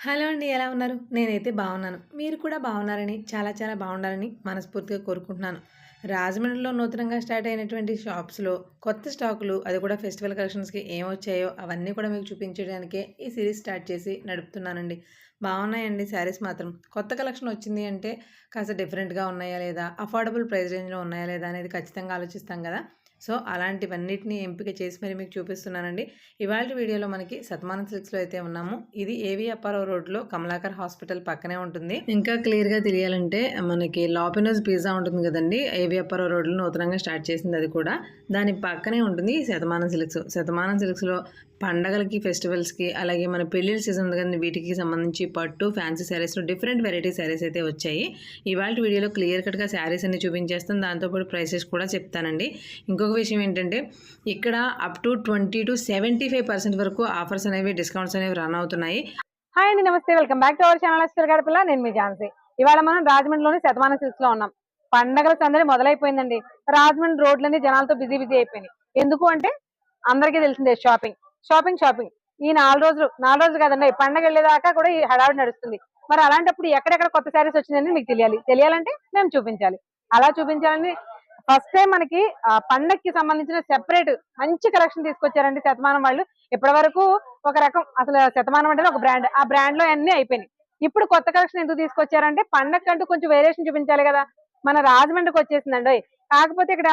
Hello అండి. ఎలా ఉన్నారు? నేనైతే బాగున్నాను. మీరు కూడా బాగున్నారని, చాలా చాలా బాగుండాలని మనస్ఫూర్తిగా కోరుకుంటున్నాను. రాజమండ్రిలో నూతనంగా స్టార్ట్ అయినటువంటి షాప్స్‌లో కొత్త స్టాకులు, అది కూడా ఫెస్టివల్ కలెక్షన్స్‌కి ఏమొచ్చాయో అవన్నీ కూడా మీకు చూపించడానికే ఈ సీరీస్ స్టార్ట్ చేసి నడుపుతున్నానండి. బాగున్నాయండి శారీస్ మాత్రం. కొత్త కలెక్షన్ వచ్చింది అంటే కాస్త డిఫరెంట్‌గా ఉన్నాయా లేదా? అఫోర్డబుల్ ప్రైస్ రేంజ్‌లో ఉన్నాయా లేదా? అనేది ఖచ్చితంగా ఆలోచిస్తాం కదా! సో, అలాంటివన్నిటిని ఎంపిక చేసి మరి మీకు చూపిస్తున్నానండి. ఇవాల్టి వీడియోలో మనకి సత్మానం సిల్క్స్‌లో అయితే ఉన్నాము. ఇది ఏవి అప్పారావు రోడ్‌లో కమలాకర్ హాస్పిటల్ పక్కనే ఉంటుంది. ఇంకా క్లియర్‌గా తెలియాలంటే మనకి లాపినోస్ పిజ్జా ఉంటుంది కదండీ! ఏవి అప్పారావు రోడ్‌లో నూతనంగా స్టార్ట్ చేసింది అది కూడా. దాని పక్కనే ఉంటుంది ఈ శతమానం సిల్క్స్. శతమానం సిల్క్స్‌లో పండగలకి, ఫెస్టివల్స్‌కి అలాగే మన పెళ్ళిళ్ళ సీజన్ ఉంది కదండీ! వీటికి సంబంధించి పట్టు, ఫ్యాన్సీ శారీస్‌లో డిఫరెంట్ వెరైటీ శారీస్ అయితే వచ్చాయి. ఇవాల్టి వీడియోలో క్లియర్ కట్‌గా శారీస్ అన్ని చూపించేస్తాను. దాంతో పాటు ప్రైసెస్ కూడా చెప్తానండి. ఇంకొక విషయం ఏంటంటే ఇక్కడ అప్ టు 20-75% వరకు ఆఫర్స్ అనేవి, డిస్కౌంట్స్ అనేవి రన్ అవుతున్నాయి. హాయ్ అండి, నమస్తే. Welcome back to our channel అస్టర్ గడపల. నేను మీ ఝాన్సీ. ఇవాళ మనం రాజమండ్రిలోని శతమానం సిల్క్స్ లో ఉన్నాం. పండగల సందడి మొదలైపోయిందండి. రాజమండ్రి రోడ్లన్నీ జనాలతో బిజీ బిజీ అయిపోయినాయి. ఎందుకు అంటే అందరికీ తెలిసిందే, షాపింగ్ షాపింగ్ షాపింగ్. ఈ 4 రోజులు కదండి, పండగ వెళ్ళేదాకా కూడా ఈ హడావిడి నడుస్తుంది. మరి అలాంటప్పుడు ఎక్కడెక్కడ కొత్త శారీస్ వచ్చిందని మీకు తెలియాలంటే మేము చూపించాలి. అలా చూపించాలని ఫస్ట్ టైం మనకి పండగకి సంబంధించిన సెపరేట్ మంచి కలెక్షన్ తీసుకొచ్చారండి శతమానం వాళ్ళు. ఇప్పటి వరకు ఒక రకం, అసలు శతమానం అంటే ఒక బ్రాండ్, ఆ బ్రాండ్ లో అన్ని అయిపోయినాయి. ఇప్పుడు కొత్త కలెక్షన్ ఎందుకు తీసుకొచ్చారంటే పండగకంటూ కొంచెం వేరియేషన్ చూపించాలి కదా. మన రాజమండ్రికి వచ్చేసిందండి. కాకపోతే ఇక్కడ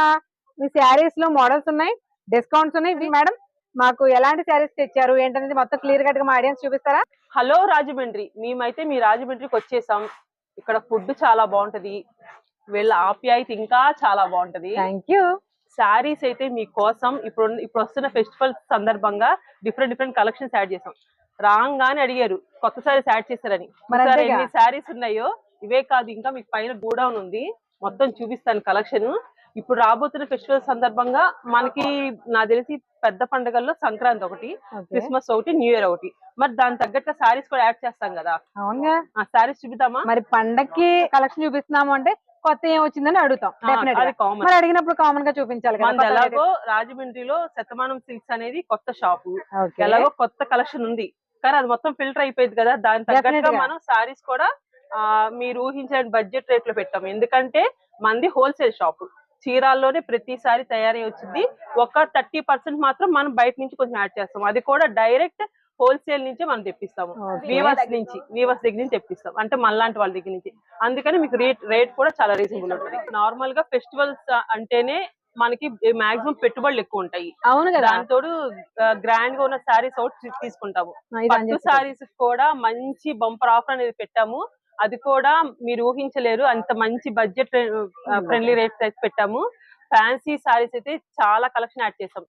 ఈ శారీస్ లో మోడల్స్ ఉన్నాయి, డిస్కౌంట్స్ ఉన్నాయి. మేడం, మాకు ఎలాంటి శారీస్ తెచ్చారు ఏంటనేది మొత్తం క్లియర్ కట్ గా మా ఆడియన్స్ చూపిస్తారా? హలో రాజమండ్రి, మేమైతే మీ రాజమండ్రికి వచ్చేసాం. ఇక్కడ ఫుడ్ చాలా బాగుంటది, వీళ్ళ ఆప్యాయత ఇంకా చాలా బాగుంటది. Thank you. శారీస్ అయితే మీకోసం ఇప్పుడు వస్తున్న ఫెస్టివల్ సందర్భంగా డిఫరెంట్ కలెక్షన్స్ యాడ్ చేసాం. రాగానే అడిగారు కొత్త శారీస్ యాడ్ చేశారని. ఎన్ని శారీస్ ఉన్నాయో ఇవే కాదు, ఇంకా మీకు పైన గోడౌన్ ఉంది, మొత్తం చూపిస్తాను కలెక్షన్. ఇప్పుడు రాబోతున్న ఫెస్టివల్ సందర్భంగా మనకి నాకు తెలిసి పెద్ద పండుగల్లో సంక్రాంతి ఒకటి, క్రిస్మస్ ఒకటి, న్యూ ఇయర్ ఒకటి. మరి దాని తగ్గట్టు శారీస్ కూడా యాడ్ చేస్తాం కదా. అవునా, ఆ శారీస్ చూపిద్దామా? మరి పండక్కి కలెక్షన్ చూపిస్తున్నాము అంటే కొత్త ఏం వచ్చిందని అడుగుతాం. మరి అడిగినప్పుడు కామన్ గా చూపించాలి కదా. ఎలాగో రాజమండ్రిలో శతమానం సిల్క్స్ అనేది కొత్త షాపు, ఎలాగో కొత్త కలెక్షన్ ఉంది, కానీ అది మొత్తం ఫిల్టర్ అయిపోయింది కదా. దాని తగ్గట్టుగా మనం శారీస్ కూడా మీరు ఊహించిన బడ్జెట్ రేట్ లో పెట్టాం. ఎందుకంటే మంది హోల్సేల్ షాపు, చీరాల్లోనే ప్రతిసారి తయారై వచ్చింది. ఒక 30% మాత్రం మనం బయట నుంచి కొంచెం యాడ్ చేస్తాం, అది కూడా డైరెక్ట్ హోల్సేల్ నుంచే మనం తెప్పిస్తాము. వీవర్స్ దగ్గర నుంచి తెప్పిస్తాం, అంటే మనలాంటి వాళ్ళ దగ్గర నుంచి. అందుకని మీకు రేట్ కూడా చాలా రీజనబుల్ ఉంటుంది. నార్మల్ గా ఫెస్టివల్స్ అంటేనే మనకి మాక్సిమం పెట్టుబడులు ఎక్కువ ఉంటాయి. అవును కదా. దాంతో గ్రాండ్ గా ఉన్న శారీస్ ఒకటి తీసుకుంటాము. పట్టు శారీస్ కూడా మంచి బంపర్ ఆఫర్ అనేది పెట్టాము, అది కూడా మీరు ఊహించలేరు, అంత మంచి బడ్జెట్ ఫ్రెండ్లీ రేట్స్ అయితే పెట్టాము. ఫ్యాన్సీ సారీస్ అయితే చాలా కలెక్షన్ యాడ్ చేసాం.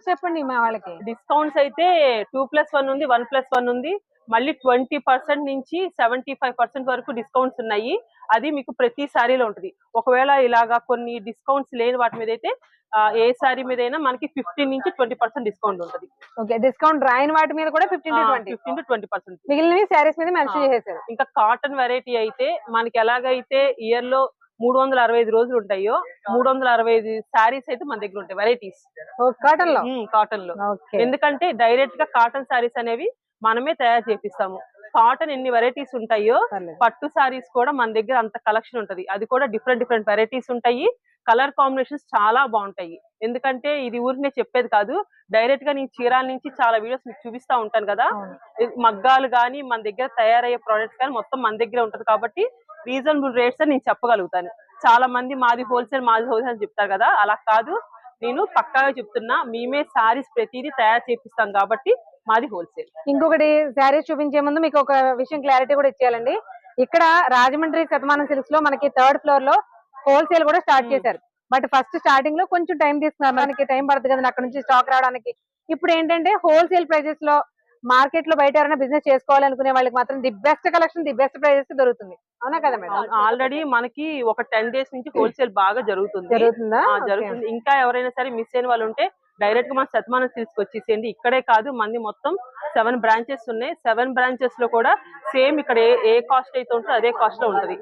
చెప్పండి మా వాళ్ళకి. డిస్కౌంట్స్ అయితే 2+1 ఉంది, 1+1 ఉంది, మళ్ళీ 20% నుంచి 75% వరకు డిస్కౌంట్స్ ఉన్నాయి. అది మీకు ప్రతి సారీలో ఉంటుంది. ఒకవేళ ఇలాగా కొన్ని డిస్కౌంట్స్ లేని వాటి మీద అయితే ఏ సారీ మీద అయినా మనకి 15 నుంచి 20% డిస్కౌంట్ ఉంటుంది. ఓకే, డిస్కౌంట్ రాయని వాటి మీద కూడా 15-20%. మిగిలినవి సారీస్ మీద మెన్షన్ చేసేసారు. ఇంకా కాటన్ వెరైటీ అయితే మనకి ఎలాగైతే ఇయర్ లో 365 రోజులు ఉంటాయో 365 శారీస్ అయితే మన దగ్గర ఉంటాయి, వెరైటీస్ కాటన్ లో. ఎందుకంటే డైరెక్ట్ గా కాటన్ శారీస్ అనేవి మనమే తయారు చేపిస్తాము. కాటన్ ఎన్ని వెరైటీస్ ఉంటాయో పట్టు శారీస్ కూడా మన దగ్గర అంత కలెక్షన్ ఉంటది. అది కూడా డిఫరెంట్ వెరైటీస్ ఉంటాయి, కలర్ కాంబినేషన్స్ చాలా బాగుంటాయి. ఎందుకంటే ఇది ఊరినే చెప్పేది కాదు, డైరెక్ట్ గా నేను చీరాల నుంచి చాలా వీడియోస్ మీకు చూపిస్తా ఉంటాను కదా. మగ్గాలు గానీ మన దగ్గర తయారయ్యే ప్రొడక్ట్స్ కానీ మొత్తం మన దగ్గర ఉంటది కాబట్టి రీజనబుల్ రేట్స్ అని నేను చెప్పగలుగుతాను. చాలా మంది మాది హోల్సేల్ అని చెప్తారు కదా, అలా కాదు, నేను పక్కాగా చెప్తున్నా, మేమే శారీస్ ప్రతిదీ తయారు చేపిస్తాం కాబట్టి మాది హోల్సేల్. ఇంకొకటి, శారీస్ చూపించే ముందు మీకు ఒక విషయం క్లారిటీ కూడా ఇచ్చేయాలండి. ఇక్కడ రాజమండ్రి శతమానం సిల్క్స్ లో మనకి 3rd ఫ్లోర్ లో హోల్సేల్ కూడా స్టార్ట్ చేశారు. బట్ ఫస్ట్ స్టార్టింగ్ లో కొంచెం టైం తీసుకున్నారు, మనకి టైం పడుతుంది కదా అక్కడ నుంచి స్టాక్ రావడానికి. ఇప్పుడు ఏంటంటే హోల్సేల్ ప్రైజెస్ లో మార్కెట్ లో బయట ఎవరైనా బిజినెస్ చేసుకోవాలనుకునే వాళ్ళకి మాత్రం the best collection, the best prices దొరుకుతుంది. అవునా కదా మేడం? ఆల్రెడీ మనకి ఒక 10 days నుంచి హోల్సేల్ బాగా జరుగుతుంది. ఇంకా ఎవరైనా సరే మిస్ అయిన వాళ్ళు ఉంటే డైరెక్ట్ గా మన శతమానం సిల్క్స్ వచ్చేసేయండి. ఇక్కడే కాదు, మంది మొత్తం 7 బ్రాంచెస్ ఉన్నాయి. 7 బ్రాంచెస్ లో కూడా సేమ్ ఇక్కడ ఏ కాస్ట్ అయితే ఉంటుందో అదే కాస్ట్ లో ఉంటది,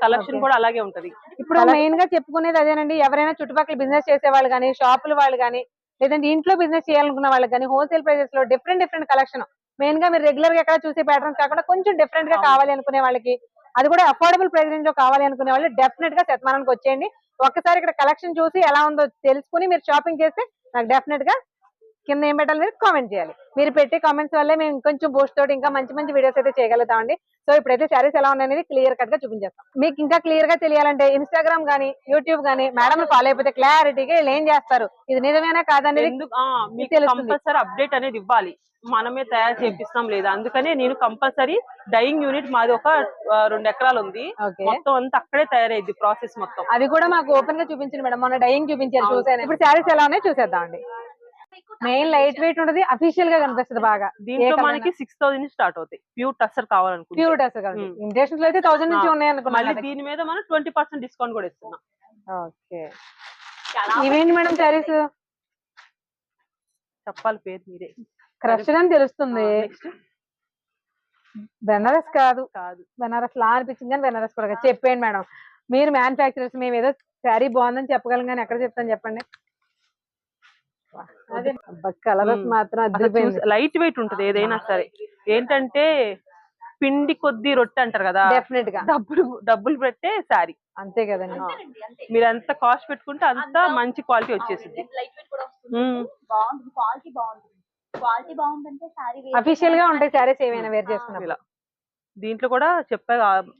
కలెక్షన్ కూడా అలాగే ఉంటది. ఇప్పుడు మెయిన్ గా చెప్పుకునేది అదేనండి, ఎవరైనా చుట్టుపక్కల బిజినెస్ చేసే వాళ్ళు కానీ, షాపుల వాళ్ళు కానీ, లేదంటే ఇంట్లో బిజినెస్ చేయాలనుకున్న వాళ్ళకి కానీ హోల్సేల్ ప్రైజెస్ లో డిఫరెంట్ కలెక్షన్ మెయిన్ గా మీరు రెగ్యులర్ గా ఎక్కడ చూసే ప్యాటర్న్స్ కాకుండా కొంచెం డిఫరెంట్ గా కావాలి అనుకునే వాళ్ళకి, అది కూడా అఫోర్డబుల్ ప్రైస్ రేంజ్ లో కావాలి అనుకునే వాళ్ళు డెఫినెట్ గా శతమానానికి వచ్చేయండి. ఒక్కసారి ఇక్కడ కలెక్షన్ చూసి ఎలా ఉందో తెలుసుకుని మీరు షాపింగ్ చేస్తే నాకు డెఫినెట్ గా కింద ఏం పెట్టాలి మీరు కామెంట్ చేయాలి. మీరు పెట్టే కామెంట్స్ వల్లే మేము ఇంకొంచెం బూస్ట్ తోటి ఇంకా మంచి మంచి వీడియోస్ అయితే చేయగలుగుతామండి. సో ఇప్పుడైతే శారీస్ ఎలా ఉన్నాయనేది క్లియర్ కట్ గా చూపించేస్తాం. మీకు ఇంకా క్లియర్ గా తెలియాలంటే ఇన్స్టాగ్రామ్ గానీ యూట్యూబ్ గానీ మేడం ఫాలో అయిపోతే క్లారిటీగా వీళ్ళు ఏం చేస్తారు, ఇది నిజమేనా కాదనేది కంపల్సరీ అప్డేట్ అనేది ఇవ్వాలి. మనమే తయారు చేపిస్తాం లేదా, అందుకనే నేను కంపల్సరీ డైయింగ్ యూనిట్ మాది ఒక 2 ఎకరాలు ఉంది. మొత్తం అంతా అక్కడే తయారైంది ప్రాసెస్ మొత్తం. అది కూడా మాకు ఓపెన్ గా చూపించండి మేడం, మొన్న డైయింగ్ చూపించారు చూసాను. ఇప్పుడు శారీస్ ఎలా ఉన్నాయో చూసేద్దాం అండి. మెయిన్ లైట్ వెయిట్ ఉంటది, అఫీషియల్ గా కనిపిస్తుంది బాగా. దీంట్లో మనకి 6000 నుంచి స్టార్ట్ అవుతాయి ప్యూర్ టస్సర్ కావాలనుకుంటే. ప్యూర్ టస్సర్ ఇమిటేషన్స్ లో అయితే 1000 నుంచి ఉన్నాయి అనుకున్నాను. మళ్ళీ దీని మీద మనం 20% డిస్కౌంట్ కూడా ఇస్తున్నాం. ఓకే, ఇవేంటి మేడం శారీస్ చెప్పాలి పేరు మీరే. క్రష్డ్ అని తెలుస్తుంది, బెనారస్ కాదు. బెనారస్ లా అనిపించింది కానీ బెనారస్ కూడా చెప్పేయండి మేడం. మీరు మ్యానుఫ్యాక్చరర్స్, మేము ఏదో శారీ బాగుందని చెప్పగలం కానీ ఎక్కడ చెప్తాను చెప్పండి. కలర్ మాత్రం లైట్ వెయిట్ ఉంటది ఏదైనా సరే. ఏంటంటే పిండి కొద్ది రొట్టె అంటారు కదా, డెఫినెట్ గా డబ్బులు పెట్టే శారీ. అంతే కదండి, మీరు ఎంత కాస్ట్ పెట్టుకుంటే అంత మంచి క్వాలిటీ వచ్చేసింది. అఫీషియల్ గా ఉంటాయి శారీస్ ఏమైనా వేర్ చేసుకున్నా. దీంట్లో కూడా చెప్పా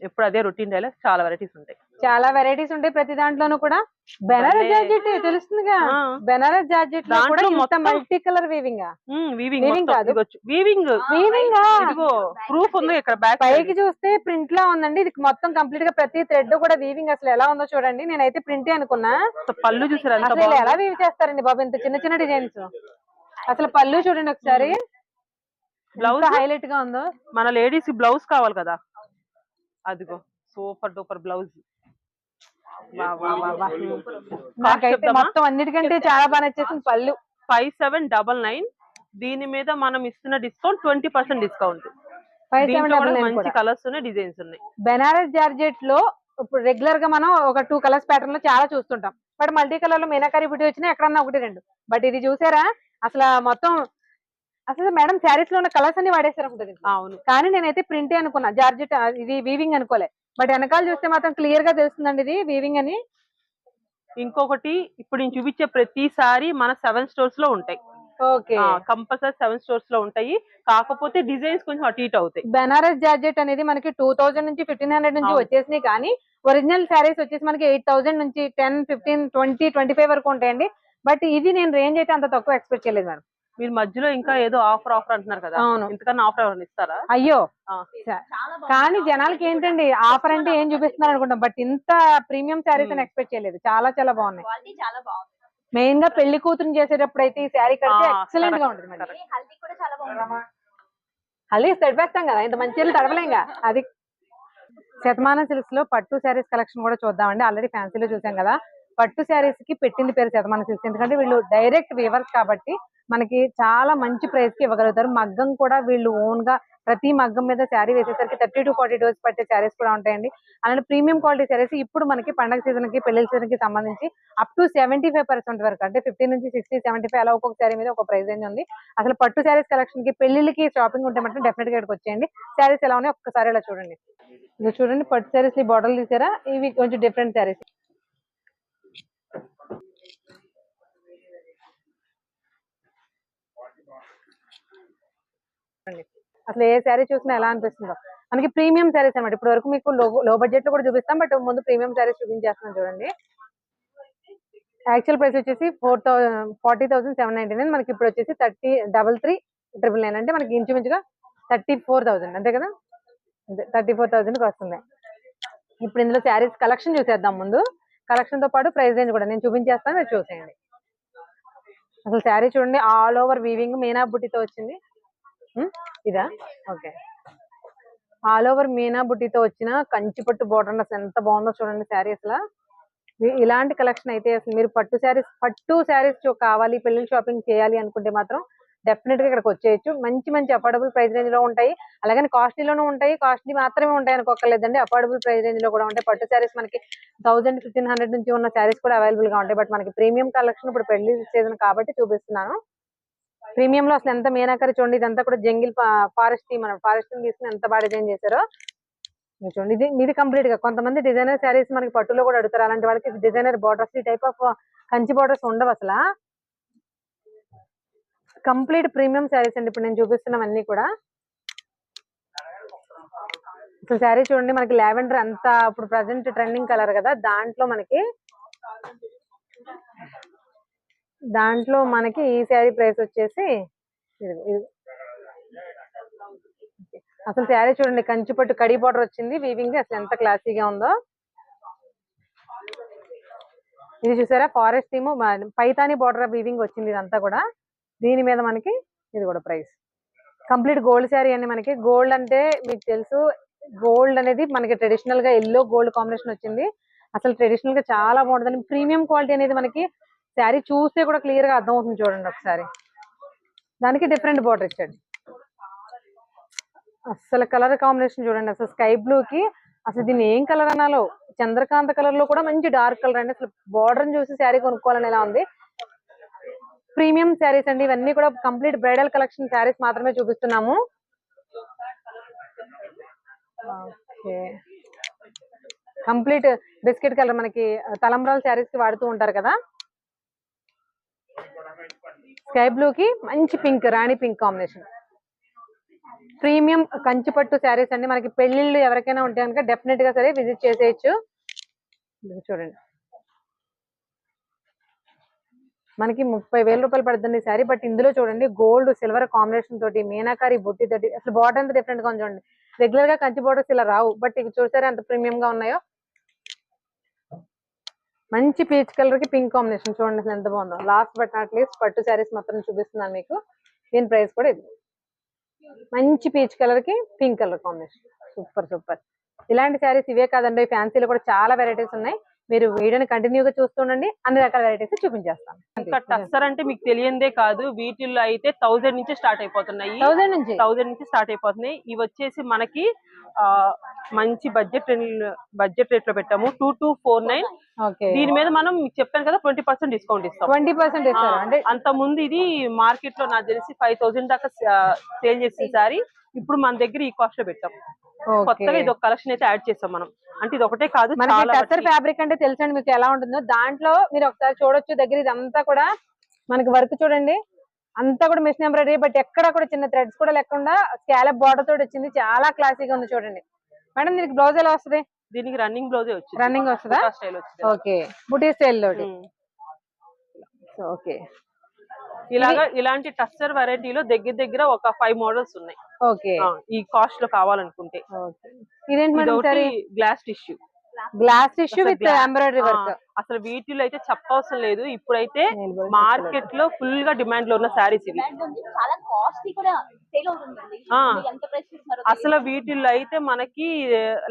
ఎప్పుడు అదే రొటీన్ డైలాగ్, చాలా వెరైటీస్ ఉంటాయి. చాలా వెరైటీస్ ఉంటాయి ప్రతి దాంట్లోనూ కూడా. బెనారస్ జార్జెట్ తెలుస్తుందిగా, బెనారస్ జార్జెట్ లో కూడా ఇంత మల్టీ కలర్ వీవింగ్. వీవింగ్ కాదు, వీవింగ్ ప్రూఫ్ ఉంది ఇక్కడ బ్యాక్ పైకి చూస్తే ప్రింట్ లా ఉందండి. ఇది మొత్తం కంప్లీట్ గా ప్రతి థ్రెడ్ కూడా వీవింగ్. అసలు ఎలా ఉందో చూడండి, నేనైతే ప్రింటే అనుకున్నా. పళ్ళు చూసారు అసలు ఎలా వీవ్ చేస్తారండి బాబు ఇంత చిన్న చిన్న డిజైన్స్. అసలు పళ్ళు చూడండి ఒకసారి, బ్లౌజ్ హైలైట్ గా ఉందో. మన లేడీస్ బ్లౌజ్ కావాలి కదా, అదిగో సూపర్ డూపర్ బ్లౌజ్. నాకైతే మొత్తం అన్నిటికంటే చాలా బాగా నచ్చేసింది పళ్ళు. 5799. దీని మీద మనం ఇస్తున్న డిస్కౌంట్ 20% డిస్కౌంట్. మంచి కలర్స్ ఉన్నాయి, డిజైన్స్ ఉన్నాయి. బెనారస్ జార్జెట్ లో ఇప్పుడు రెగ్యులర్ గా మనం ఒక 2 కలర్స్ ప్యాటర్న్ లో చాలా చూస్తుంటాం. బట్ మల్టీ కలర్ లో మీనాకారి బుట్టి వచ్చినా ఎక్కడన్నా 1-2. బట్ ఇది చూసారా అసలు మొత్తం. అసలు మేడం శారీస్ లో ఉన్న కలర్స్ అన్ని వాడేసారు ఉంటుంది. అవును, కానీ నేనైతే ప్రింటే అనుకున్నా, జార్జెట్ ఇది వీవింగ్ అనుకోలే. బట్ వెనకాల చూస్తే మాత్రం క్లియర్ గా తెలుస్తుందండి ఇది వీవింగ్ అని. ఇంకొకటి, ఇప్పుడు నేను చూపించే ప్రతిసారి మన 7 స్టోర్స్ లో ఉంటాయి. ఓకే, కంపల్సరీ 7 స్టోర్స్ లో ఉంటాయి. కాకపోతే డిజైన్స్ కొంచెం అటు ఇటు అవుతాయి. బెనారస్ జార్జెట్ అనేది మనకి 2000 నుంచి 1500 నుంచి వచ్చేసినాయి. కానీ ఒరిజినల్ శారీస్ వచ్చేసి మనకి 8000 నుంచి 10, 15, 20, 25 వరకు ఉంటాయండి. బట్ ఇది నేను రేంజ్ అయితే అంత తక్కువ ఎక్స్పెక్ట్ చేయలేదు మేడం. మీరు మధ్యలో ఇంకా ఏదో ఆఫర్ అంటున్నారు కదా, ఇంతకన్నా ఆఫర్ ఎవరైనా ఇస్తారా? అయ్యో, కానీ జనాలకి ఏంటండి ఆఫర్ అంటే ఏం చూపిస్తున్నారు అనుకుంటాం. బట్ ఇంత ప్రీమియం శారీస్ అని ఎక్స్పెక్ట్ చేయలేదు. చాలా చాలా బాగున్నాయి. మెయిన్ గా పెళ్లి కూతురు చేసేటప్పుడు అయితే ఈ శారీ కడితే ఎక్సలెంట్ గా ఉంటుంది. హల్దీ తడిపేస్తాం కదా, ఇంత మంచి తడవలేంగా. అది శతమానం సిల్క్స్ లో పట్టు శారీస్ కలెక్షన్ కూడా చూద్దామండి. ఆల్రెడీ ఫ్యాన్సీలో చూసాం కదా. పట్టు శారీస్ కి పెట్టింది పేరు శతమానం సిల్క్స్, ఎందుకంటే వీళ్ళు డైరెక్ట్ వీవర్స్ కాబట్టి మనకి చాలా మంచి ప్రైస్ కి ఇవ్వగలుగుతారు. మగ్గం కూడా వీళ్ళు ఓన్ గా ప్రతి మగ్గం మీద శారీ వేసేసరికి 30 to 40 డేస్ పట్టే శారీస్ కూడా ఉంటాయండి. అలాంటి ప్రీమియం క్వాలిటీ శారీస్ ఇప్పుడు మనకి పండగ సీజన్ కి, పెళ్లి సీజన్ కి సంబంధించి అప్ టు 75% వరకు, అంటే 50 నుంచి 60, 75 అలా ఒక్కొక్క శారీ మీద ఒక ప్రైస్ రేంజ్ ఉంది. అసలు పట్టు శారీస్ కలెక్షన్ కి, పెళ్లికి షాపింగ్ ఉంటే మాత్రం డెఫినెట్ గా ఇక్కడికి వచ్చేయండి. శారీస్ ఎలా ఉన్నాయి ఒక్కసారి ఇలా చూడండి. ఇది చూడండి, పట్టు శారీస్ ఈ బోర్డర్లు తీసారా, ఇవి కొంచెం డిఫరెంట్ శారీస్. అసలు ఏ శారీ చూసినా ఎలా అనిపిస్తుందో. మనకి ప్రీమియం శారీస్ అనమాట. ఇప్పటి వరకు మీకు లో బడ్జెట్ లో కూడా చూపిస్తాం, బట్ ముందు ప్రీమియం శారీస్ చూపించేస్తున్నాం చూడండి. యాక్చువల్ ప్రైస్ వచ్చేసి 40,799. మనకి ఇప్పుడు వచ్చేసి 33,399, అంటే మనకి ఇంచుమించుగా 34,000 అంతే కదా. 34,000కి వస్తుంది. ఇప్పుడు ఇందులో శారీస్ కలెక్షన్ చూసేద్దాం. ముందు కలెక్షన్ తో పాటు ప్రైస్ రేంజ్ కూడా నేను చూపించేస్తాను, మీరు చూసేయండి. అసలు శారీ చూడండి, ఆల్ ఓవర్ వీవింగ్ మీనా బుట్టితో వచ్చింది. ఇదా ఓకే, ఆల్ ఓవర్ మీనా బుట్టితో వచ్చిన కంచి పట్టు బోర్డర్ అసలు ఎంత బాగుందో చూడండి శారీ. అసలు ఇలాంటి కలెక్షన్ అయితే అసలు మీరు పట్టు శారీస్ కావాలి, పెళ్లి షాపింగ్ చేయాలి అనుకుంటే మాత్రం డెఫినెట్ గా ఇక్కడికి వచ్చేయచ్చు. మంచి మంచి అఫోర్డబుల్ ప్రైస్ రేంజ్ లో ఉంటాయి. అలాగే కాస్ట్లీలోనూ ఉంటాయి, కాస్ట్లీ మాత్రమే ఉంటాయి అనుకోకర్లేదండి. అఫోర్డబుల్ ప్రైస్ రేంజ్ లో కూడా ఉంటాయి. పట్టు శారీస్ మనకి 1000, 1500 నుంచి ఉన్న శారీస్ కూడా అవైలబుల్ గా ఉంటాయి. బట్ మనకి ప్రీమియం కలెక్షన్ ఇప్పుడు పెళ్లి సీజన్ కాబట్టి చూపిస్తున్నాను. ప్రీమియం లో అసలు ఎంత మీనాకరి చూడండి, ఇదంతా కూడా జంగిల్ ఫారెస్ట్ థీమ్ అన్నమాట. ఫారెస్ట్ థీమ్ తీసుకుని ఎంత బాగా డిజైన్ చేశారో మీరు చూడండి. ఇది కంప్లీట్ గా కొంతమంది డిజైనర్ శారీస్ మనకి పట్టులో కూడా అడుగుతారు, అలాంటి వాళ్ళకి డిజైనర్ బార్డర్స్, ఈ టైప్ ఆఫ్ కంచి బార్డర్స్ ఉండవు అసలు. కంప్లీట్ ప్రీమియం శారీస్ అండి ఇప్పుడు నేను చూపిస్తున్నవన్నీ కూడా. అసలు శారీ చూడండి, మనకి లావెండర్ అంత ఇప్పుడు ప్రజెంట్ ట్రెండింగ్ కలర్ కదా, దాంట్లో మనకి ఈ శారీ ప్రైస్ వచ్చేసి అసలు శారీ చూడండి, కంచి పట్టు కడి బార్డర్ వచ్చింది, వీవింగ్ అసలు ఎంత క్లాసీగా ఉందో. ఇది చూసారా forest theme Paithani border weaving వచ్చింది ఇదంతా కూడా. దీని మీద మనకి ఇది కూడా ప్రైస్. కంప్లీట్ గోల్డ్ శారీ అండి. మనకి గోల్డ్ అంటే మీకు తెలుసు, గోల్డ్ అనేది మనకి ట్రెడిషనల్ గా ఎల్లో గోల్డ్ కాంబినేషన్ వచ్చింది. అసలు ట్రెడిషనల్ గా చాలా బాగుంటుంది. ప్రీమియం క్వాలిటీ అనేది మనకి శారీ చూస్తే కూడా క్లియర్ గా అర్థం అవుతుంది. చూడండి ఒకసారి, దానికి డిఫరెంట్ బార్డర్ ఇచ్చాడు. అసలు కలర్ కాంబినేషన్ చూడండి, అసలు స్కై బ్లూ కి అసలు దీన్ని ఏం కలర్ అనాలో, చంద్రకాంత కలర్ లో కూడా మంచి డార్క్ కలర్ అండి. అసలు బార్డర్ చూసి శారీ కొనుక్కోవాలని ఎలా ఉంది. ప్రీమియం శారీస్ అండి ఇవన్నీ కూడా. కంప్లీట్ బ్రైడల్ కలెక్షన్ శారీస్ మాత్రమే చూపిస్తున్నాము. కంప్లీట్ బిస్కెట్ కలర్ మనకి తలంబ్రాల శారీస్ కి వాడుతూ ఉంటారు కదా. స్కై బ్లూ కి మంచి పింక్, రాణి పింక్ కాంబినేషన్. ప్రీమియం కంచిపట్టు శారీస్ అండి. మనకి పెళ్లిళ్ళు ఎవరికైనా ఉంటే కనుక డెఫినెట్ గా సరే విజిట్ చేసేయచ్చు. చూడండి, మనకి 30,000 రూపాయలు పడుతుంది శారీ. బట్ ఇందులో చూడండి గోల్డ్ సిల్వర్ కాంబినేషన్ తోటి మీనాకారి బుట్టి తోటి అసలు బార్డర్ ఎంత డిఫరెంట్ గా ఉంది చూడండి. రెగ్యులర్ గా కంచి బార్డర్స్ ఇలా రావు, బట్ ఇవి చూసారా ఎంత ప్రీమియం గా ఉన్నాయో. మంచి పీచ్ కలర్ కి పింక్ కాంబినేషన్ చూడండి అసలు ఎంత బాగుందో. లాస్ట్ బట్ నాట్ లీస్ట్ పట్టు శారీస్ మాత్రం చూపిస్తున్నాను మీకు. దీని ప్రైస్ కూడా ఇది. మంచి పీచ్ కలర్ కి pink colour combination, super super. ఇలాంటి శారీస్ ఇవే కాదండి, ఫ్యాన్సీలో కూడా చాలా వెరైటీస్ ఉన్నాయి. మీరు వీడియోని కంటిన్యూగా చూస్తుండండి, అన్ని రకాల వెరైటీస్ చూపించేస్తాను. ఇంకా టస్సర్ అంటే మీకు తెలియందే కాదు, వీటిల్లో అయితే 1000 నుంచి స్టార్ట్ అయిపోతున్నాయి. 1000 నుంచి స్టార్ట్ అయిపోతున్నాయి. ఇవి వచ్చేసి మనకి మంచి బడ్జెట్ రేట్ లో పెట్టాము. 2249. దీని మీద మనం చెప్పాను కదా 20% డిస్కౌంట్ ఇస్తాం. 20% అంటే అంత ముందు ఇది మార్కెట్ లో నాకు తెలిసి 5000 దాకా సేల్ చేసిన సారీ ఇప్పుడు మన దగ్గర ఈ కాస్ట్ లో పెట్టాం. కొత్తగా ఇది ఒక కలెక్షన్ అయితే యాడ్ చేస్తాం మనం. అంటే ఇది ఒకటే కాదు, టస్సర్ ఫ్యాబ్రిక్ అంటే తెలుసండి మీకు ఎలా ఉంటుందో. దాంట్లో మీరు ఒకసారి చూడొచ్చు దగ్గర, ఇదంతా కూడా మనకి వర్క్ చూడండి, అంతా కూడా మిషన్ ఎంబ్రాయిడరీ. బట్ ఎక్కడ కూడా చిన్న థ్రెడ్స్ కూడా లేకుండా స్కాలప్ బార్డర్ తోటి వచ్చింది, చాలా క్లాసీగా ఉంది చూడండి. మేడం దీనికి బ్లౌజ్ ఎలా వస్తుంది? దీనికి రన్నింగ్ బ్లౌజే వచ్చింది. రన్నింగ్ వస్తుందా? ఓకే, బుటీ స్టైల్ తోటి. ఓకే, ఇలాంటి టస్సర్ వెరైటీలో దగ్గర ఒక 5 మోడల్స్ ఉన్నాయి. ఓకే, ఈ కాస్ట్ లో కావాలనుకుంటే. ఇదేంటి madam? Glass tissue with embroidery work. అసలు వీటిలో అయితే చెప్పవసరం లేదు. ఇప్పుడైతే మార్కెట్ లో ఫుల్ గా డిమాండ్ లో ఉన్న శారీస్ ఇవి. అసలు వీటిల్లో అయితే మనకి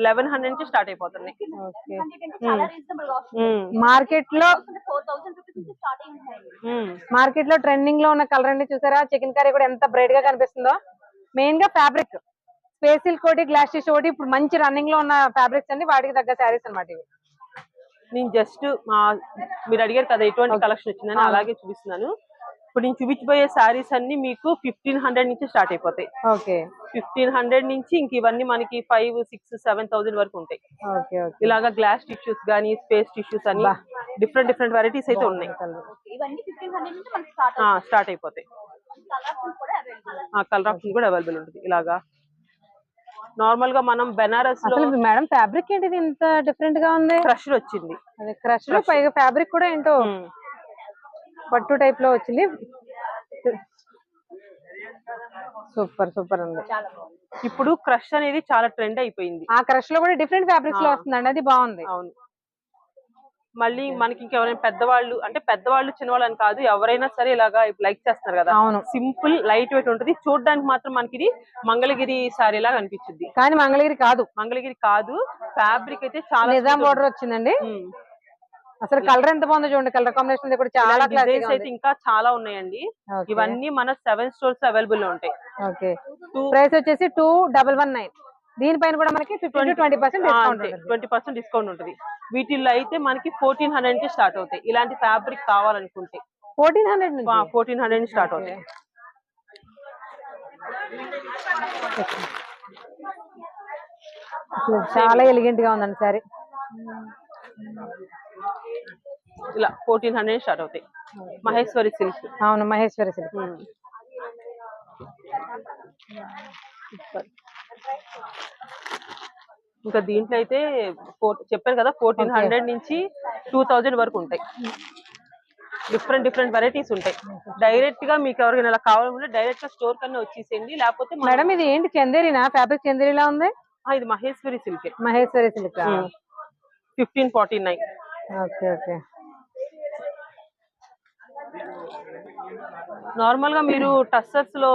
1100 నుంచి స్టార్ట్ అయిపోతున్నాయి. మార్కెట్ లో ట్రెండింగ్ లో ఉన్న కలర్ అండి. చూసారా చికెన్ కర్రీ కూడా ఎంత బ్రైట్ గా కనిపిస్తుందో. మెయిన్ గా ఫ్యాబ్రిక్ స్పేసిల్ కోటి, గ్లాస్ టిష్యూ ఒకటి ఇప్పుడు మంచి రన్నింగ్ లో ఉన్న ఫ్యాబ్రిక్స్ అండి. వాటికి తగ్గ శారీస్ అన్నమాట ఇవి. నేను జస్ట్ మీరు అడిగారు కదా ఎటువంటి కలెక్షన్ వచ్చిందని, అలాగే చూపిస్తున్నాను. ఇప్పుడు నేను చూపించబోయే శారీస్ అన్ని మీకు 1500 నుంచి స్టార్ట్ అయిపోతాయి. 1500 నుంచి ఇంక ఇవన్నీ మనకి 5, 6, 7000 వరకు ఉంటాయి. ఇలాగా గ్లాస్ టిష్యూస్ గానీ, స్పేస్ టిష్యూస్ అని డిఫరెంట్ వెరైటీస్ అయితే ఉన్నాయి. స్టార్ట్ అయిపోతాయి. కలర్ ఆప్షన్ కూడా అవైలబుల్ ఉంటుంది. ఇలాగా నార్మల్ గా మనం బెనారస్ లో మేడం ఫ్యాబ్రిక్ ఏంటిది ఇంత డిఫరెంట్ గా ఉంది? క్రషర్ వచ్చింది. క్రషర్ పైగా ఫ్యాబ్రిక్ కూడా ఏంటో పట్టు టైప్ లో వచ్చింది. సూపర్ సూపర్ ఉంది. ఇప్పుడు క్రష్ అనేది చాలా ట్రెండ్ అయిపోయింది. ఆ క్రష్ లో కూడా డిఫరెంట్ ఫ్యాబ్రిక్స్ లో వస్తుందండి, అది బాగుంది. అవును. మళ్ళీ మనకి ఇంకెవరైనా పెద్దవాళ్ళు, అంటే పెద్దవాళ్ళు చిన్నవాళ్ళు అని కాదు, ఎవరైనా సరే ఇలాగా లైక్ చేస్తున్నారు కదా. సింపుల్ లైట్ వెయిట్ ఉంటుంది. చూడడానికి మాత్రం మనకి ఇది మంగళగిరి సారీ లాగా అనిపించింది, కానీ మంగళగిరి కాదు. ఫ్యాబ్రిక్ అయితే చాలా నిజాం బోర్డర్ వచ్చిందండి. అసలు కలర్ ఎంత బాగుందో చూడండి. కలర్ కాంబినేషన్ కూడా చాలా డిజైన్స్ అయితే ఇంకా చాలా ఉన్నాయండి. ఇవన్నీ మన 7 స్టోర్స్ అవైలబుల్ లో ఉంటాయి. ప్రైస్ వచ్చేసి 2119. దీనిపైన కూడా మనకి 20% డిస్కౌంట్ ఉంటుంది. వీటిల్లో అయితే మనకి 1400 నుంచి స్టార్ట్ అవుతాయి. ఇలాంటి ఫ్యాబ్రిక్ కావాలనుకుంటే 1400 నుంచి స్టార్ట్ అవుతాయి. అసలు చాలా ఎలిగెంట్ గా ఉందండి సారీ. ఇలా 1400 స్టార్ట్ అవుతాయి. మహేశ్వరి సిల్క్. అవును, మహేశ్వరి సిల్క్. ఇంకా దీంట్లో అయితే చెప్పాను కదా 1400 నుంచి 2000 వరకు ఉంటాయి. డిఫరెంట్ డిఫరెంట్ వెరైటీస్ ఉంటాయి. డైరెక్ట్ గా మీకు ఎవరికైనా ఇలా కావాలంటే డైరెక్ట్ గా స్టోర్ కన్నా వచ్చేసేయండి. లేకపోతే మేడం ఇది ఏంటి, చందేరినా? ఫ్యాబ్రిక్ చందేరిలా ఉంది. ఇది Maheshwari silk. Maheshwari silk 1549. Okay okay. Normal గా మీరు టస్సర్స్ లో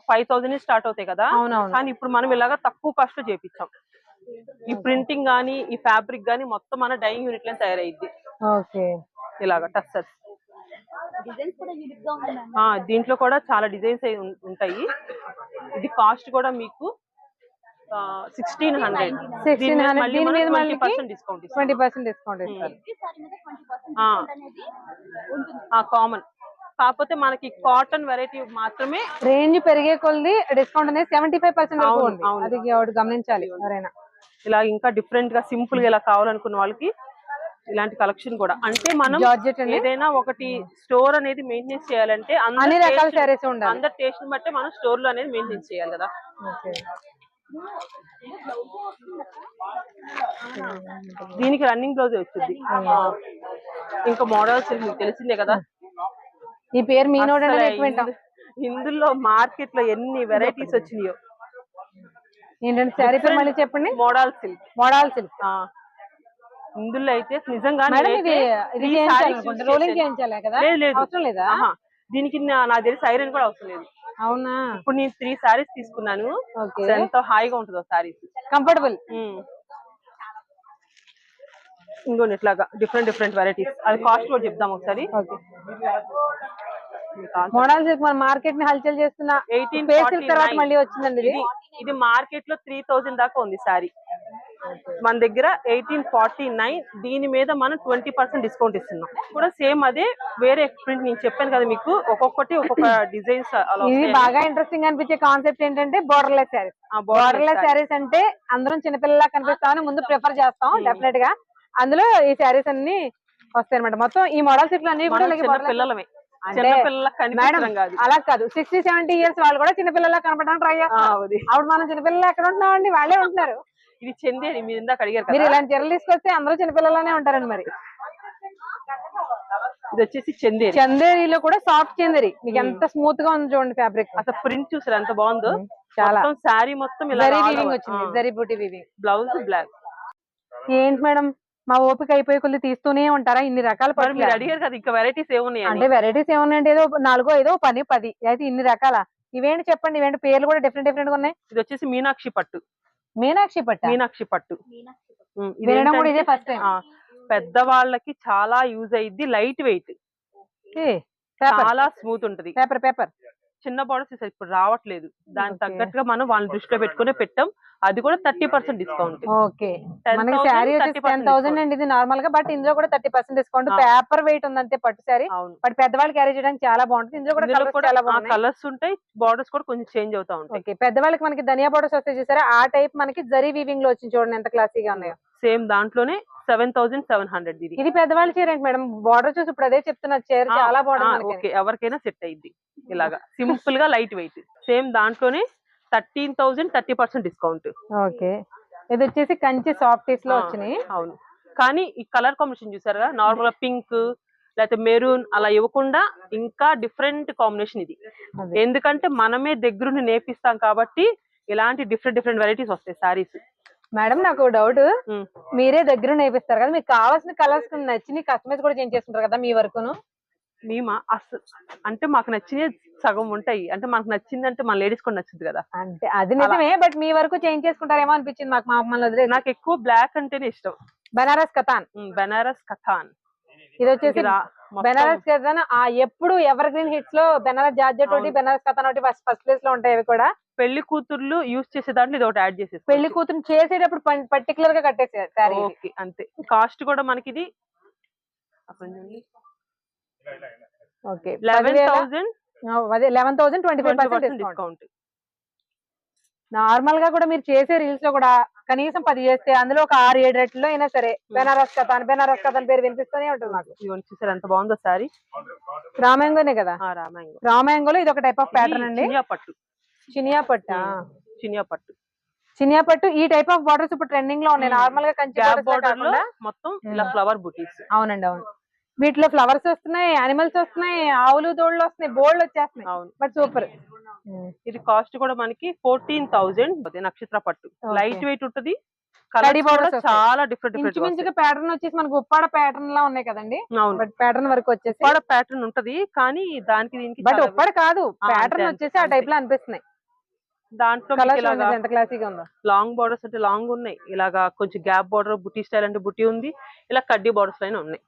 5000 స్టార్ట్ అవుతాయి కదా. అవునవును. కానీ ఇప్పుడు మనం ఇలాగా తక్కువ కాస్ట్ లో చేపించాం. ఈ ప్రింటింగ్ గానీ ఈ ఫ్యాబ్రిక్ గానీ మొత్తం మన డైయింగ్ యూనిట్ లో తయారైద్ది. ఓకే. ఇలాగా టస్సర్స్ దీంట్లో కూడా చాలా డిజైన్స్ ఉంటాయి. ఇది కాస్ట్ కూడా మీకు 1600. 20% డిస్కౌంట్ ఇస్తారు. కామన్. కాకపోతే మనకి కాటన్ వెరైటీ మాత్రమే రేంజ్ పెరిగే కొద్ది డిస్కౌంట్ అనేది 75% వరకు ఉంది. అది గమనించాలి ఎవరైనా. ఇలా ఇంకా డిఫరెంట్ గా సింపుల్ గా ఇలా కావాలనుకున్న వాళ్ళకి ఇలాంటి కలెక్షన్ కూడా. అంటే మనం ఏదైనా ఒకటి స్టోర్ అనేది మెయింటెనెన్స్ చేయాలంటే అన్ని రకాల సారీస్ ఉండాలి. అందరి టేస్ట్ బట్టి మనం స్టోర్ లో అనేది మెయింటెన్స్ చేయాలి కదా. దీనికి రన్నింగ్ బ్లౌజ్ వచ్చింది. ఇంకా మోడల్స్ మీకు తెలిసిందే కదా. ఈ పేరు మీనోడ్. ఇందులో మార్కెట్ లో ఎన్ని వెరైటీస్ వచ్చినాయో. ఏంటంటే శారీ పేరు మళ్ళీ చెప్పండి. Model silk. Model silk. ఇందులో అయితే నిజంగా రోలింగ్ చేయించాలి కదా. అవసరం లేదా దీనికి? నాకు తెలిసి ఐరన్ కూడా అవసరం లేదు. అవునా? ఇప్పుడు నేను 3 సారీస్ తీసుకున్నాను. ఎంతో హాయిగా ఉంటుందో సారీస్, కంఫర్టబుల్. ఇంకోటి ఇట్లాగా డిఫరెంట్ డిఫరెంట్ వెరైటీస్. అది కాస్ట్ కూడా చెప్దాం ఒకసారి. మోడల్ సిల్క్ మన మార్కెట్ ని హల్చల్ చేస్తున్న 1840 తర్వాత మళ్ళీ వచ్చిందండి. ఇది మార్కెట్ లో 3000 దాకా ఉంది సారీ. మన దగ్గర 1849. దీని మీద మనం 20% డిస్కౌంట్ ఇస్తున్నాం. కూడా సేమ్ అదే వేరే ప్రింట్. నేను చెప్పాను కదా మీకు, ఒక్కొక్కటి ఒక్కొక్క డిజైన్స్. ఇది బాగా ఇంట్రెస్టింగ్ అనిపించే కాన్సెప్ట్ ఏంటంటే బోర్డర్లెస్ శారీస్. బోర్డర్లెస్ శారీస్ అంటే అందరం చిన్నపిల్లలా కనిపిస్తామని ముందు ప్రిఫర్ చేస్తాం డెఫినెట్ గా. అందులో ఈ శారీస్ అన్ని వస్తాయి అనమాట. మొత్తం ఈ మోడల్ సిల్క్ అన్ని కూడా పిల్లలమే. మేడం అలా కాదు, 60-70 ఇయర్స్ వాళ్ళు కూడా చిన్నపిల్లలా కనపడడానికి ట్రై చేస్తారు. అప్పుడు మనం చిన్నపిల్లలు ఎక్కడ ఉంటున్నామండి, వాళ్ళే ఉంటున్నారు. ఇది చందేరి. మీరు ఇందాక అడిగారు మీరు ఇలాంటి చీరలు తీసుకొస్తే అందరూ చిన్నపిల్లలానే ఉంటారండి. మరి ఇది వచ్చేసి చందేరి. చందేరిలో కూడా సాఫ్ట్ చందేరి. మీకు ఎంత స్మూత్ గా ఉంది చూడండి ఫ్యాబ్రిక్. అసలు ప్రింట్ చూసారు ఎంత బాగుందో. చాలా శారీ మొత్తం జరీ వీవింగ్ వచ్చింది. Zari buti weaving. Blouse black. ఏంటి మేడం, మా ఓపిక అయిపోయి కొద్ది తీస్తూనే ఉంటారా ఇన్ని రకాల పట్టు? మీరు అడిగారు కదా ఇంకా వెరైటీస్ ఏమున్నాయి అంటే. వెరైటీస్ ఏమున్నాయంటే ఏదో 4-5 10 అయితే ఇన్ని రకాల. ఇవేంటి చెప్పండి, ఇవేంటి పేర్లు కూడా డిఫరెంట్ డిఫరెంట్ గా ఉన్నాయి. ఇది వచ్చేసి మీనాక్షి పట్టు. మీనాక్షి పట్టు. మీనాక్షి పట్టు వినడం కూడా ఇదే ఫస్ట్ టైం. పెద్దవాళ్ళకి చాలా యూజ్ అయ్యిద్ది. లైట్ వెయిట్, చాలా స్మూత్ ఉంటది. పేపర్ చిన్న బార్డర్స్ ఇప్పుడు రావట్లేదు. దానికి తగ్గట్టుగా మనం వాళ్ళని దృష్టిలో పెట్టుకునే పెట్టాం. అది కూడా 30% డిస్కౌంట్. ఓకే. మనకి శారీ వచ్చేసి 10,000 అండి ఇది నార్మల్ గా. బట్ ఇందులో కూడా 30% డిస్కౌంట్. పేపర్ వెయిట్ ఉందంటే పట్టు శారీ. బట్ పెద్దవాళ్ళు క్యారీ చేయడానికి చాలా బాగుంటుంది. ఇందులో కూడా కలర్స్ ఉంటాయి. బార్డర్స్ కూడా కొంచెం చేంజ్ అవుతా ఉంటాయి. ఓకే. పెద్దవాళ్ళకి మనకి ధనియా బార్డర్స్ వస్తాయి చూసారా, ఆ టైప్ మనకి జరీ వీవింగ్ లో వచ్చింది. చూడండి ఎంత క్లాసీగా ఉన్నాయో. సేమ్ దాంట్లోనే 7700. ఇది పెద్దవాళ్ళ చీర ఏంటి మేడం, బార్డర్ చూసి ఇప్పుడు అదే చెప్తున్నారు. చీర చాలా బాగుంటుంది. ఓకే, ఎవరికైనా సెట్ అయ్యిద్ది. ఇలాగా సింపుల్ గా లైట్ వెయిట్. సేమ్ దాంట్లోనే 13,000 30% డిస్కౌంట్. ఓకే. ఇది వచ్చేసి కంచి సాఫ్టీస్ లో వచ్చినాయి. అవును, కానీ ఈ కలర్ కాంబినేషన్ చూసారుగా, నార్మల్ గా పింక్ లేకపోతే మెరూన్ అలా ఇవ్వకుండా ఇంకా డిఫరెంట్ కాంబినేషన్ ఇది. ఎందుకంటే మనమే దగ్గరుండి నేర్పిస్తాం కాబట్టి ఇలాంటి డిఫరెంట్ డిఫరెంట్ వెరైటీస్ వస్తాయి సారీస్. మేడం నాకు డౌట్, మీరే దగ్గర నేర్పిస్తారు కదా, మీకు కావాల్సిన కలర్స్ నచ్చి కస్టమైజ్ కూడా చేంజ్ చేసుకుంటారు కదా మీ వరకును? మేమా అంటే మాకు నచ్చినవి సగం ఉంటాయి. అంటే మాకు నచ్చిందంటే మన లేడీస్ కూడా నచ్చింది కదా. అంటే అది నిజమే, బట్ మీ వరకు చేంజ్ చేసుకుంటారేమో అనిపించింది మాకు. మమ్మల్ని వదిలేదు. నాకు ఎక్కువ బ్లాక్ అంటేనే ఇష్టం. బనారస్ కథాన్. బనారస్ కథాన్. ఇది వచ్చేసి బనారస్ కథాన్. ఎప్పుడు ఎవర్ గ్రీన్ హిట్స్ లో బనారస్ జార్జెట్ ఒకటి, బనారస్ కథాన్ ఒకటి ఫస్ట్ ప్లేస్ లో ఉంటాయి. అవి కూడా పెళ్లి కూతుర్లు యూజ్ చేసే దాంట్లో ఇది ఒకటి యాడ్ చేసేసి పెళ్లి కూతురు చేసేటప్పుడు పర్టికులర్ గా కట్టేసారు. అంతే. కాస్ట్ కూడా మనకి ఇది 11,000 అదే 11,000 25% డిస్కౌంట్. డిస్కౌంట్. నార్మల్ గా కూడా మీరు చేసే రీల్స్ లో కూడా కనీసం 10 చేస్తే అందులో ఒక 6-7 రెట్లో అయినా సరే బెనారస్ కథ పేరు వినిపిస్తూనే ఉంటుంది నాకు. ఇవన్నీ చూసారు ఎంత బాగుందో సారీ. రామాయంగోనే కదా? రామాయంగో. రామాయంగోలో ఇది ఒక టైప్ ఆఫ్ ప్యాటర్న్ అండి. చినియా పట్టు. చినియా పట్టు. చినియా పట్టు. చినియా పట్టు ఈ టైప్ ఆఫ్ బార్డర్స్ ఇప్పుడు ట్రెండింగ్ లో ఉన్నాయి. నార్మల్ గా కంచి బార్డర్ లో మొత్తం ఇలా ఫ్లవర్ బుటీస్. అవునండి, అవును. వీటిలో ఫ్లవర్స్ వస్తున్నాయి, యానిమల్స్ వస్తున్నాయి, ఆవులు దోళ్ళు వస్తున్నాయి, బోల్డ్ వచ్చేస్తున్నాయి. అవును, బట్ సూపర్. ఇది కాస్ట్ కూడా మనకి 14,000. నక్షత్ర పట్టు లైట్ వెయిట్ ఉంటది. చాలా డిఫరెంట్ ఇంచుమించుగా ప్యాటర్న్ వచ్చేసి మనకు ఉప్పాడ ప్యాటర్న్ లా ఉన్నాయి కదండి. అవును, బట్ ప్యాటర్న్ వరకు వచ్చేసి ఉప్పాడ ప్యాటర్న్ ఉంటది కానీ దానికి దీనికి బట్ ఉప్పాడ కాదు, ప్యాటర్న్ వచ్చేసి ఆ టైప్ లో అనిపిస్తున్నాయి. దాంట్లో ఎంత క్లాసీగా ఉందో. లాంగ్ బార్డర్స్ అంటే లాంగ్ ఉన్నాయి, ఇలాగా కొంచెం గ్యాప్ బార్డర్ బుటీ స్టైల్ అంటే బుటీ ఉంది, ఇలా కడ్డీ బార్డర్స్ అయినా ఉన్నాయి.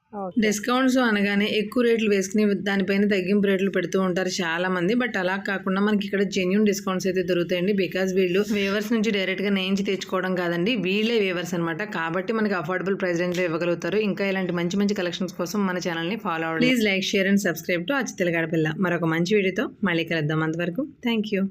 డిస్కౌంట్స్ అనగానే ఎక్కువ రేట్లు వేసుకుని దానిపైన తగ్గింపు రేట్లు పెడుతూ ఉంటారు చాలా మంది. బట్ అలా కాకుండా మనకి ఇక్కడ జెన్యూన్ డిస్కౌంట్స్ అయితే దొరుకుతాయండి. బికాస్ వీళ్ళు వేవర్స్ నుంచి డైరెక్ట్ గా నేయించి తెచ్చుకోవడం కాదండి, వీళ్ళే వేవర్స్ అనమాట. కాబట్టి మనకి అఫోర్డబుల్ ప్రైస్ రేంజ్ లో ఇవ్వగలుగుతారు. ఇంకా ఇలాంటి మంచి మంచి కలెక్షన్స్ కోసం మన ఛానల్ ని ఫాలో అవ్వండి. Please like, share and subscribe to అచ్చు తెలుగు ఆడపిల్ల. మరొక మంచి వీడియోతో మళ్ళీ కలుద్దాం. అంతవరకు థ్యాంక్ యూ.